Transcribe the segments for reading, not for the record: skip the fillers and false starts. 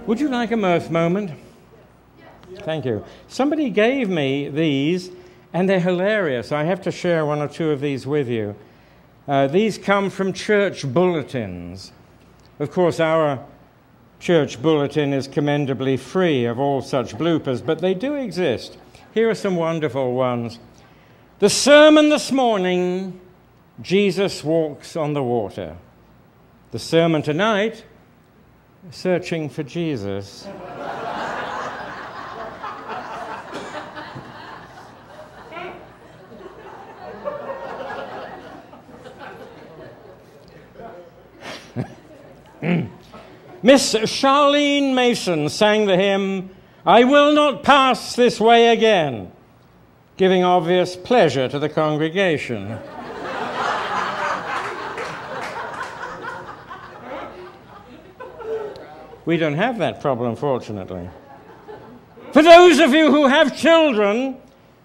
Would you like a mirth moment? Thank you. Somebody gave me these, and they're hilarious. I have to share one or two of these with you. These come from church bulletins. Of course, our church bulletin is commendably free of all such bloopers, but they do exist. Here are some wonderful ones. The sermon this morning, Jesus walks on the water. The sermon tonight, searching for Jesus. Miss Charlene Mason sang the hymn, "I Will Not Pass This Way Again," giving obvious pleasure to the congregation. We don't have that problem, fortunately. For those of you who have children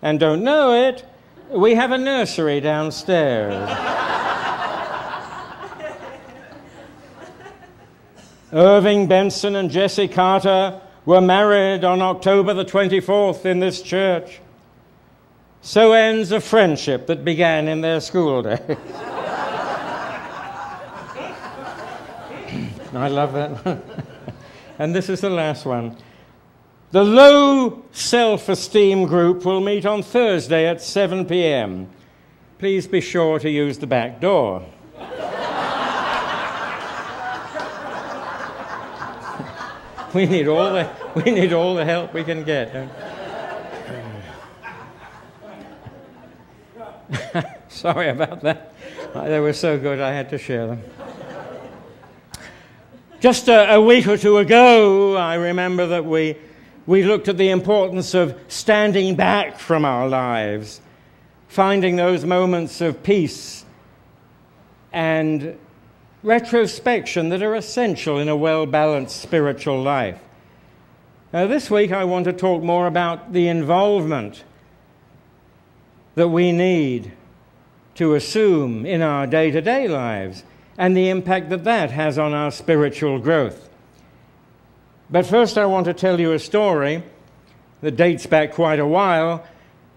and don't know it, we have a nursery downstairs. Irving Benson and Jessie Carter were married on October the 24th in this church. So ends a friendship that began in their school days. I love that one. And this is the last one. The low self-esteem group will meet on Thursday at 7 p.m. Please be sure to use the back door. We need all the help we can get. Sorry about that. They were so good I had to share them. Just a week or two ago, I remember that we looked at the importance of standing back from our lives, finding those moments of peace and retrospection that are essential in a well-balanced spiritual life. Now, this week I want to talk more about the involvement that we need to assume in our day-to-day lives and the impact that that has on our spiritual growth. But first I want to tell you a story that dates back quite a while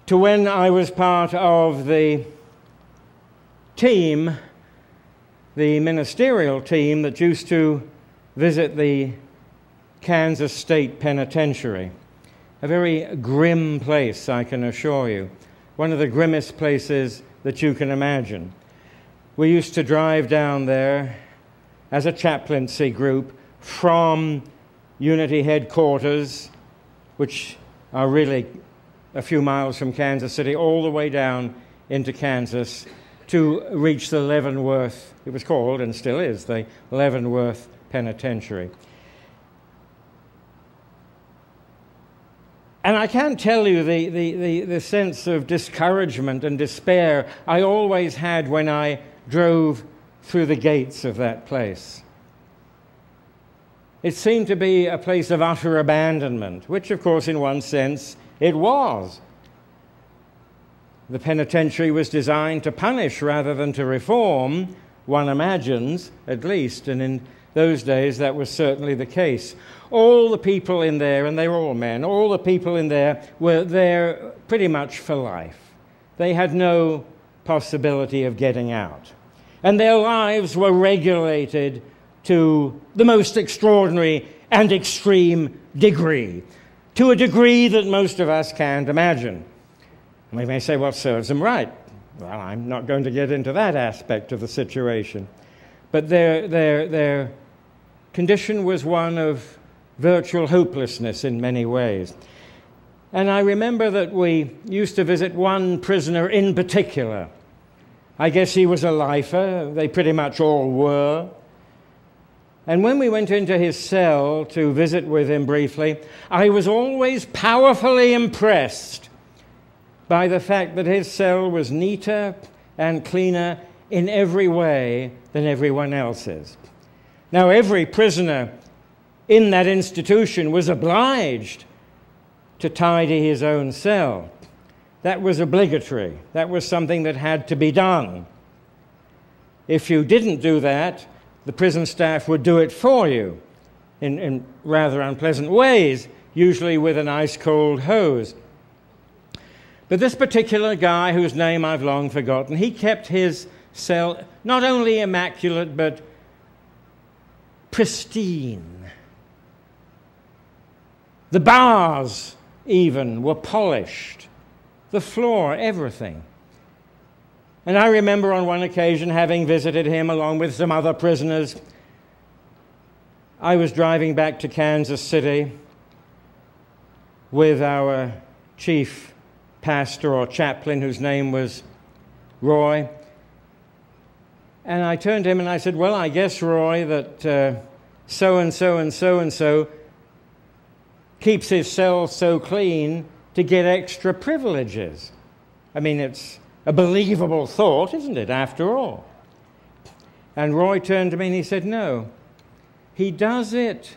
to when I was part of the team, the ministerial team that used to visit the Kansas State Penitentiary. A very grim place, I can assure you. One of the grimmest places that you can imagine. We used to drive down there as a chaplaincy group from Unity headquarters, which are really a few miles from Kansas City, all the way down into Kansas to reach the Leavenworth, it was called and still is, the Leavenworth Penitentiary. And I can't tell you the sense of discouragement and despair I always had when I drove through the gates of that place. It seemed to be a place of utter abandonment, which, of course, in one sense, it was. The penitentiary was designed to punish rather than to reform, one imagines, at least, and in those days that was certainly the case. All the people in there, and they were all men, all the people in there were there pretty much for life. They had no possibility of getting out. And their lives were regulated to the most extraordinary and extreme degree, to a degree that most of us can't imagine. We may say, well, serves them right. Well, I'm not going to get into that aspect of the situation. But their condition was one of virtual hopelessness in many ways. And I remember that we used to visit one prisoner in particular. I guess he was a lifer. They pretty much all were. And when we went into his cell to visit with him briefly, I was always powerfully impressed by the fact that his cell was neater and cleaner in every way than everyone else's. Now, every prisoner in that institution was obliged to tidy his own cell. That was obligatory. That was something that had to be done. If you didn't do that, the prison staff would do it for you. in rather unpleasant ways, usually with an ice-cold hose. But this particular guy, whose name I've long forgotten, he kept his cell not only immaculate, but pristine. The bars, even, were polished. The floor, everything. And I remember on one occasion, having visited him along with some other prisoners, I was driving back to Kansas City with our chief pastor or chaplain, whose name was Roy. And I turned to him and I said, well, I guess, Roy, that so-and-so and so-and-so keeps his cell so clean to get extra privileges. I mean, it's a believable thought, isn't it, after all? And Roy turned to me and he said, no, he does it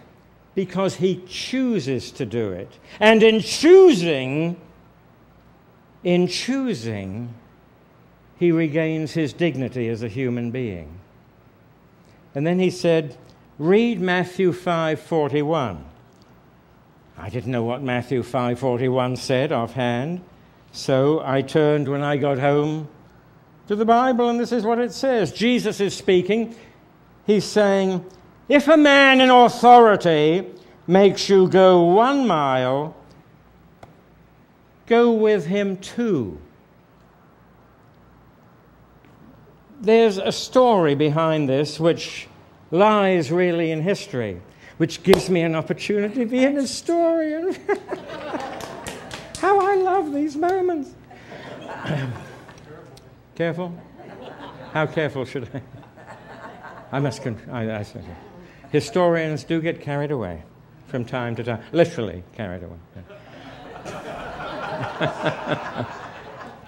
because he chooses to do it. And in choosing, he regains his dignity as a human being. And then he said, read Matthew 5:41. I didn't know what Matthew 5:41 said offhand, so I turned when I got home to the Bible, and this is what it says. Jesus is speaking. He's saying, if a man in authority makes you go 1 mile, go with him 2. There's a story behind this which lies really in history, which gives me an opportunity to be an historian. How I love these moments. Careful? How careful should I? I must. Historians do get carried away from time to time, literally carried away.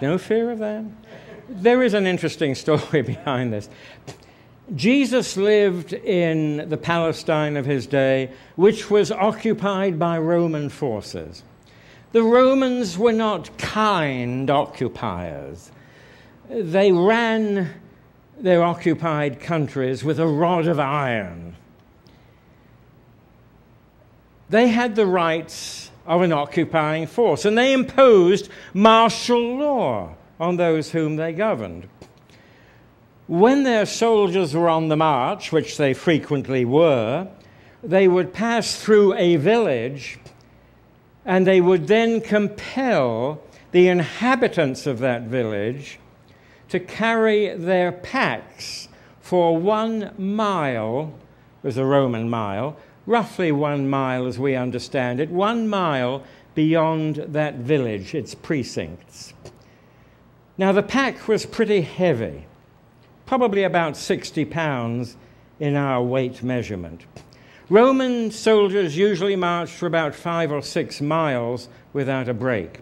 No fear of that. There is an interesting story behind this. Jesus lived in the Palestine of his day, which was occupied by Roman forces. The Romans were not kind occupiers. They ran their occupied countries with a rod of iron. They had the rights of an occupying force, and they imposed martial law on those whom they governed. When their soldiers were on the march, which they frequently were, they would pass through a village, and they would then compel the inhabitants of that village to carry their packs for 1 mile, was a Roman mile, roughly 1 mile as we understand it, 1 mile beyond that village, its precincts. Now the pack was pretty heavy, probably about 60 pounds in our weight measurement. Roman soldiers usually marched for about 5 or 6 miles without a break.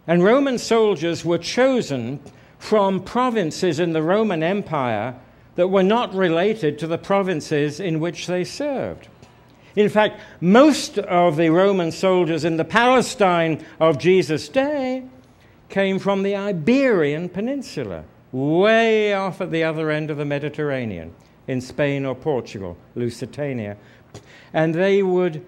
And Roman soldiers were chosen from provinces in the Roman Empire that were not related to the provinces in which they served. In fact, most of the Roman soldiers in the Palestine of Jesus' day came from the Iberian Peninsula, way off at the other end of the Mediterranean, in Spain or Portugal, Lusitania. And they would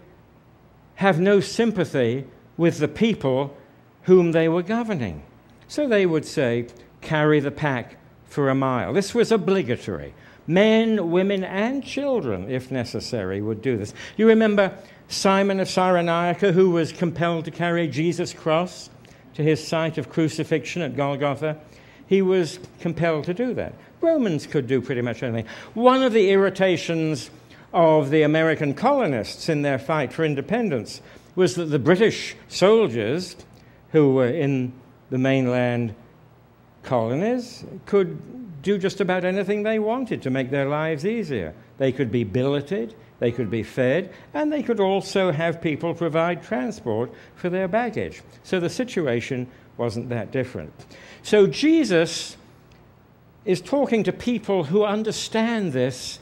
have no sympathy with the people whom they were governing. So they would say, carry the pack for 1 mile. This was obligatory. Men, women, and children, if necessary, would do this. You remember Simon of Cyrenaica, who was compelled to carry Jesus' cross to his site of crucifixion at Golgotha? He was compelled to do that. Romans could do pretty much anything. One of the irritations of the American colonists in their fight for independence was that the British soldiers who were in the mainland colonies could do just about anything they wanted to make their lives easier. They could be billeted, they could be fed, and they could also have people provide transport for their baggage. So the situation wasn't that different. So Jesus is talking to people who understand this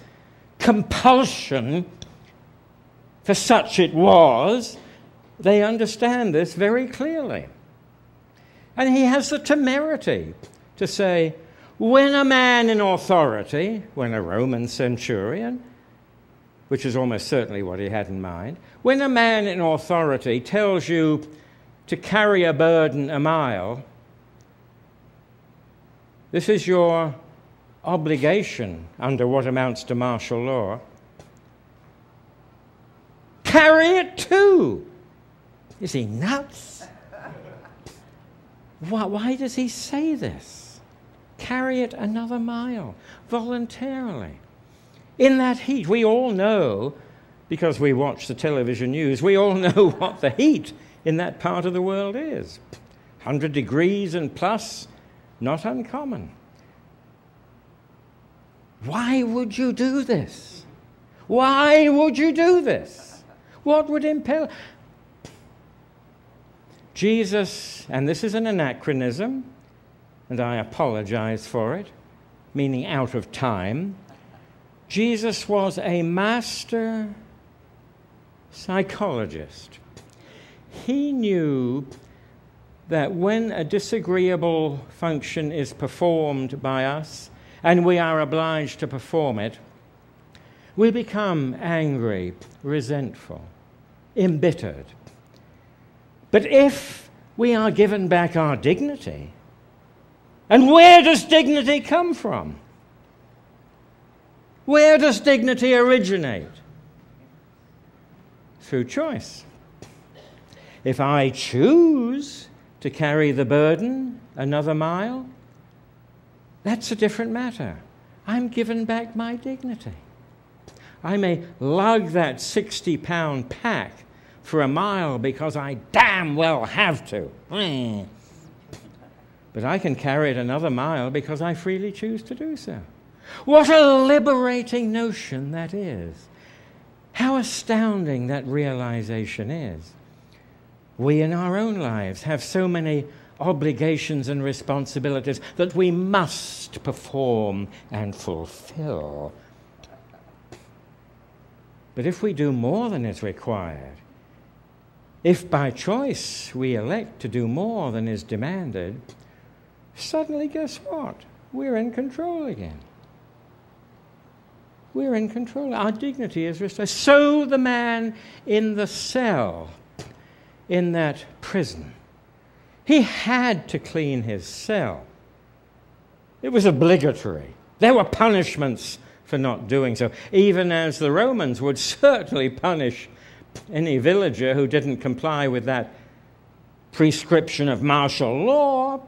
compulsion, for such it was. They understand this very clearly. And he has the temerity to say, when a man in authority, when a Roman centurion, which is almost certainly what he had in mind. When a man in authority tells you to carry a burden a mile, this is your obligation under what amounts to martial law. Carry it too. Is he nuts? Why does he say this? Carry it another mile voluntarily. In that heat, we all know, because we watch the television news, we all know what the heat in that part of the world is. 100 degrees and plus, not uncommon. Why would you do this? Why would you do this? What would impel? Jesus, and this is an anachronism, and I apologize for it, meaning out of time. Jesus was a master psychologist. He knew that when a disagreeable function is performed by us, and we are obliged to perform it, we become angry, resentful, embittered. But if we are given back our dignity, and where does dignity come from? Where does dignity originate? Through choice. If I choose to carry the burden another mile, that's a different matter. I'm given back my dignity. I may lug that 60-pound pack for a mile because I damn well have to. But I can carry it another mile because I freely choose to do so. What a liberating notion that is. How astounding that realization is. We in our own lives have so many obligations and responsibilities that we must perform and fulfill. But if we do more than is required, if by choice we elect to do more than is demanded, suddenly guess what? We're in control again. We're in control. Our dignity is restored. So the man in the cell, in that prison, he had to clean his cell. It was obligatory. There were punishments for not doing so, even as the Romans would certainly punish any villager who didn't comply with that prescription of martial law.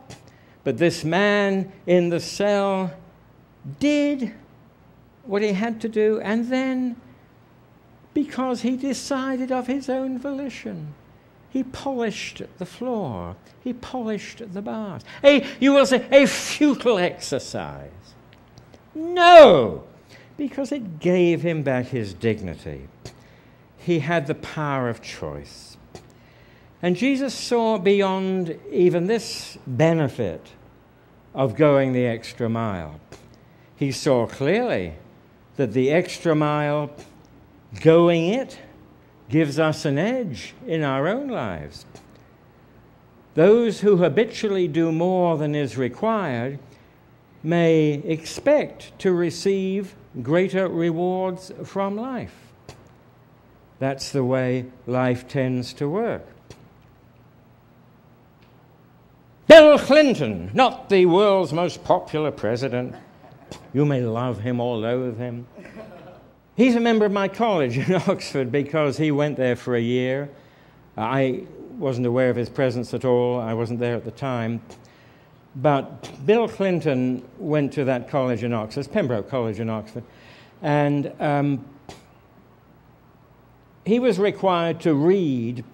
But this man in the cell did what he had to do, and then, because he decided of his own volition, he polished the floor. He polished the bars. You will say, a futile exercise. No, because it gave him back his dignity. He had the power of choice. And Jesus saw beyond even this benefit of going the extra mile. He saw clearly that the extra mile, going it, gives us an edge in our own lives. Those who habitually do more than is required may expect to receive greater rewards from life. That's the way life tends to work. Bill Clinton, not the world's most popular president. You may love him or loathe him. He's a member of my college in Oxford because he went there for a year. I wasn't aware of his presence at all. I wasn't there at the time. But Bill Clinton went to that college in Oxford, Pembroke College in Oxford, and he was required to read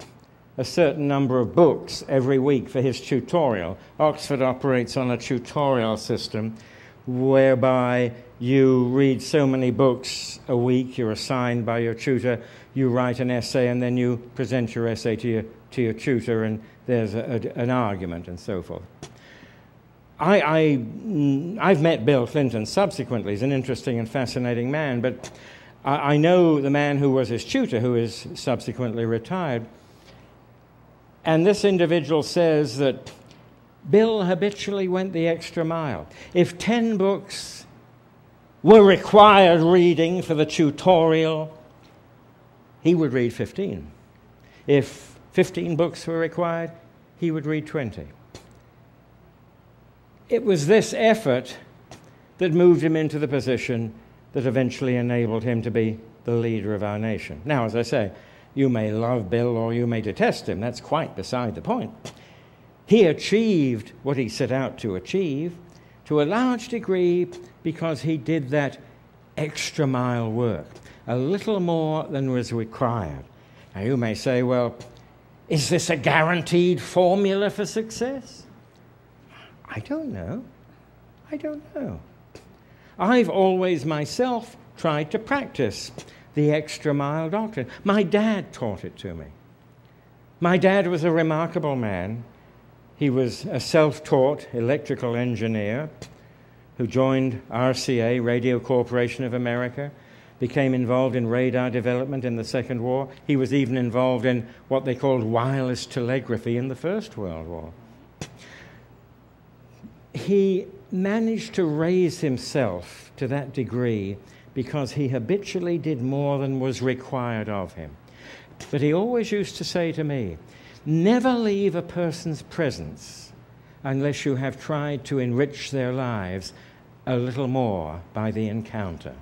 a certain number of books every week for his tutorial. Oxford operates on a tutorial system whereby you read so many books a week, you're assigned by your tutor, you write an essay, and then you present your essay to your tutor, and there's an argument and so forth. I've met Bill Clinton subsequently. He's an interesting and fascinating man, but I know the man who was his tutor, who is subsequently retired. And this individual says that Bill habitually went the extra mile. If 10 books were required reading for the tutorial, he would read 15. If 15 books were required, he would read 20. It was this effort that moved him into the position that eventually enabled him to be the leader of our nation. Now, as I say, you may love Bill or you may detest him. That's quite beside the point. He achieved what he set out to achieve to a large degree because he did that extra mile work, a little more than was required. Now, you may say, well, is this a guaranteed formula for success? I don't know. I don't know. I've always myself tried to practice the extra mile doctrine. My dad taught it to me. My dad was a remarkable man. He was a self-taught electrical engineer who joined RCA, Radio Corporation of America, became involved in radar development in the Second War. He was even involved in what they called wireless telegraphy in the First World War. He managed to raise himself to that degree because he habitually did more than was required of him. But he always used to say to me, never leave a person's presence unless you have tried to enrich their lives a little more by the encounter.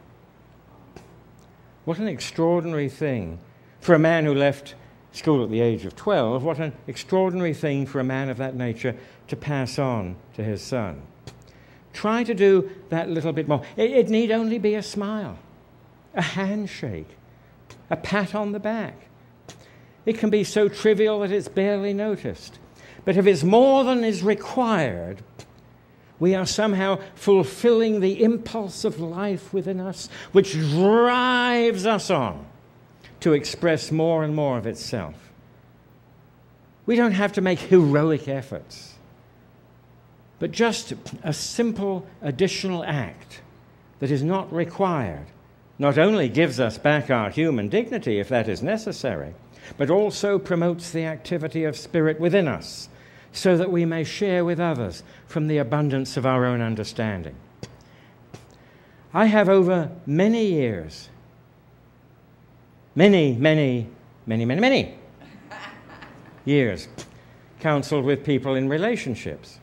What an extraordinary thing for a man who left school at the age of 12, what an extraordinary thing for a man of that nature to pass on to his son. Try to do that little bit more. It need only be a smile, a handshake, a pat on the back. It can be so trivial that it's barely noticed. But if it's more than is required, we are somehow fulfilling the impulse of life within us, which drives us on to express more and more of itself. We don't have to make heroic efforts, but just a simple additional act that is not required not only gives us back our human dignity, if that is necessary, but also promotes the activity of spirit within us, so that we may share with others from the abundance of our own understanding. I have over many years, many years, counseled with people in relationships.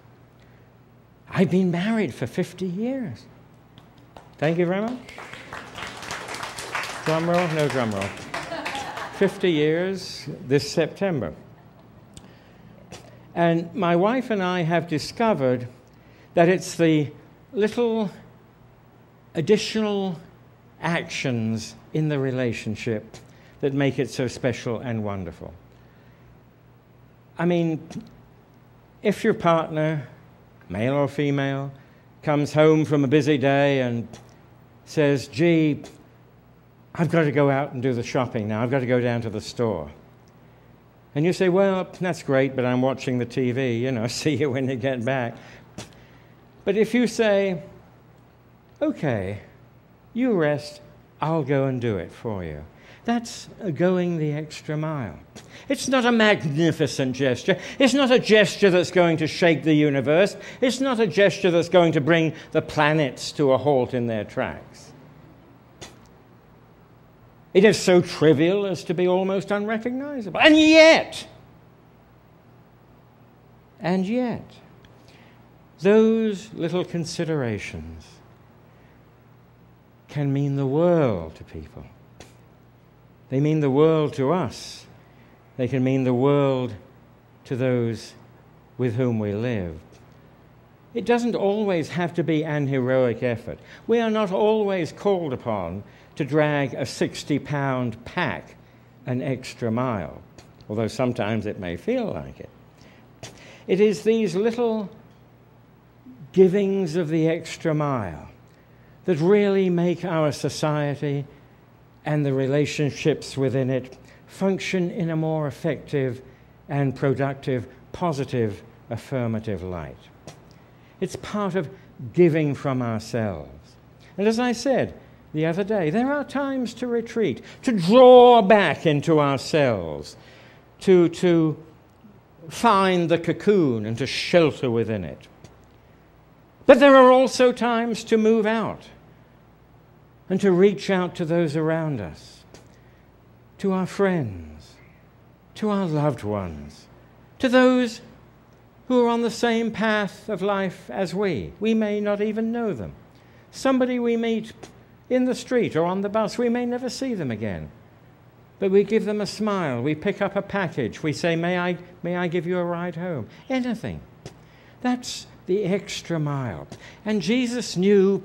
I've been married for 50 years. Thank you very much. Drum roll? No drum roll. 50 years this September. And my wife and I have discovered that it's the little additional actions in the relationship that make it so special and wonderful. I mean, if your partner, male or female, comes home from a busy day and says, gee, I've got to go out and do the shopping now, I've got to go down to the store. And you say, well, that's great, but I'm watching the TV, you know, see you when you get back. But if you say, okay, you rest, I'll go and do it for you. That's going the extra mile. It's not a magnificent gesture. It's not a gesture that's going to shake the universe. It's not a gesture that's going to bring the planets to a halt in their tracks. It is so trivial as to be almost unrecognizable. And yet, those little considerations can mean the world to people. They mean the world to us. They can mean the world to those with whom we live. It doesn't always have to be an heroic effort. We are not always called upon to drag a 60-pound pack an extra mile, although sometimes it may feel like it. It is these little givings of the extra mile that really make our society and the relationships within it function in a more effective and productive, positive, affirmative light. It's part of giving from ourselves. And as I said the other day, there are times to retreat, to draw back into ourselves, to find the cocoon and to shelter within it. But there are also times to move out and to reach out to those around us. to our friends, to our loved ones, to those who are on the same path of life as we. We may not even know them. Somebody we meet in the street or on the bus, we may never see them again. But we give them a smile, we pick up a package, we say, may I give you a ride home? Anything. That's the extra mile. And Jesus knew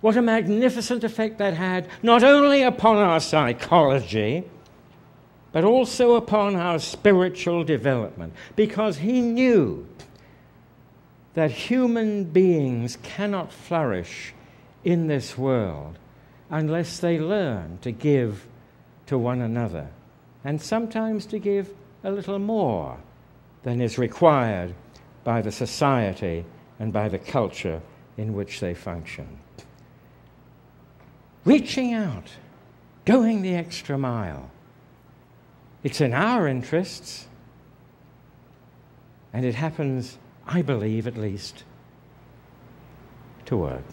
what a magnificent effect that had, not only upon our psychology, but also upon our spiritual development, because he knew that human beings cannot flourish in this world unless they learn to give to one another, and sometimes to give a little more than is required by the society and by the culture in which they function. Reaching out, going the extra mile. It's in our interests, and it happens, I believe at least, to work.